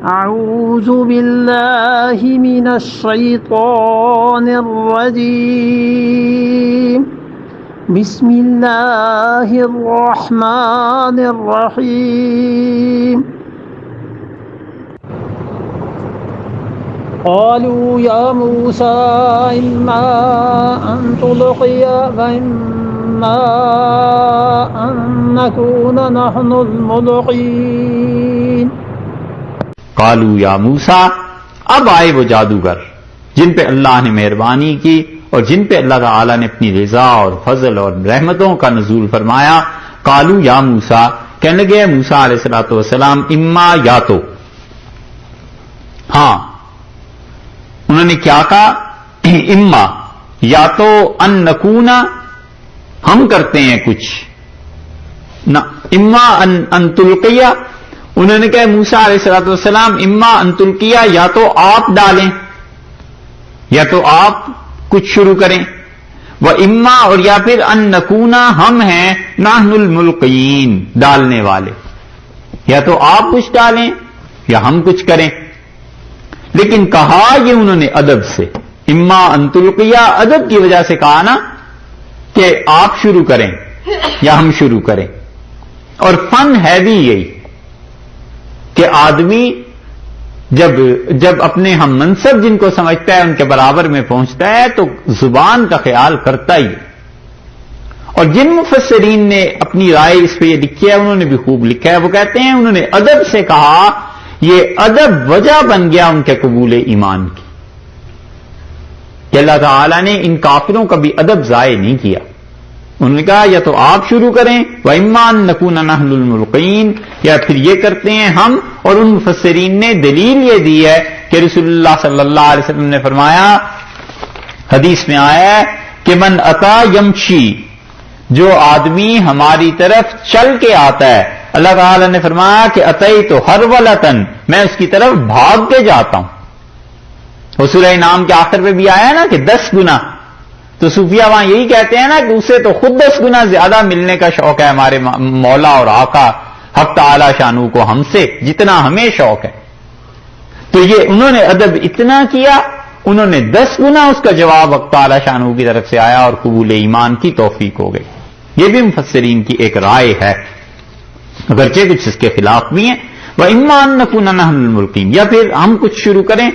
أعوذ بالله من الشيطان الرجيم بسم الله الرحمن الرحيم قالوا يا موسى إما أن تلقي وإما أن نكون نحن الملقين قالوا یا موسیٰ، اب آئے وہ جادوگر جن پہ اللہ نے مہربانی کی اور جن پہ اللہ تعالیٰ نے اپنی رضا اور فضل اور رحمتوں کا نزول فرمایا. قالوا یا موسیٰ، کہنے لگے موسیٰ علیہ الصلوۃ والسلام، اما یا تو، ہاں انہوں نے کیا کہا، اما یا تو ان نکونا، ہم کرتے ہیں کچھ، اما ان تلقیہ، انہوں نے کہا موسیٰ علیہ الصلوۃ والسلام اما ان تلقیہ، یا تو آپ ڈالیں یا تو آپ کچھ شروع کریں، وہ اما اور یا پھر ان نکونا، ہم ہیں نحن الملقین، ڈالنے والے، یا تو آپ کچھ ڈالیں یا ہم کچھ کریں. لیکن کہا یہ انہوں نے ادب سے، اما ان تلقیہ، ادب کی وجہ سے کہا نا کہ آپ شروع کریں یا ہم شروع کریں. اور فن ہے بھی یہی کہ آدمی جب اپنے ہم منصب جن کو سمجھتا ہے ان کے برابر میں پہنچتا ہے تو زبان کا خیال کرتا ہی. اور جن مفسرین نے اپنی رائے اس پہ یہ لکھی ہے انہوں نے بھی خوب لکھا ہے. وہ کہتے ہیں انہوں نے ادب سے کہا، یہ ادب وجہ بن گیا ان کے قبول ایمان کی، کہ اللہ تعالیٰ نے ان کافروں کا بھی ادب ضائع نہیں کیا. انہوں نے کہا یا تو آپ شروع کریں، وَإِمَّا أَن نَّكُونَ نَحْنُ الْمُلْقِينَ، یا پھر یہ کرتے ہیں ہم. اور ان مفسرین نے دلیل یہ دی ہے کہ رسول اللہ صلی اللہ علیہ وسلم نے فرمایا، حدیث میں آیا ہے کہ من اتا یمشی، جو آدمی ہماری طرف چل کے آتا ہے، اللہ تعالی نے فرمایا کہ اتئی تو ہر ولتن، میں اس کی طرف بھاگ کے جاتا ہوں. وہ سورہ نام کے آخر پہ بھی آیا نا کہ 10 گنا، تو صوفیہ وہاں یہی کہتے ہیں نا کہ اسے تو خود 10 گنا زیادہ ملنے کا شوق ہے ہمارے مولا اور آقا حق تعالی شانو کو ہم سے، جتنا ہمیں شوق ہے. تو یہ انہوں نے ادب اتنا کیا، انہوں نے 10 گنا اس کا جواب حق تعالی شانو کی طرف سے آیا اور قبول ایمان کی توفیق ہو گئی. یہ بھی مفسرین کی ایک رائے ہے، اگرچہ کچھ اس کے خلاف بھی ہیں. وَإِمَّا أَن نَّكُونَ نَحْنُ الْمُلْقِينَ، یا پھر ہم کچھ شروع کریں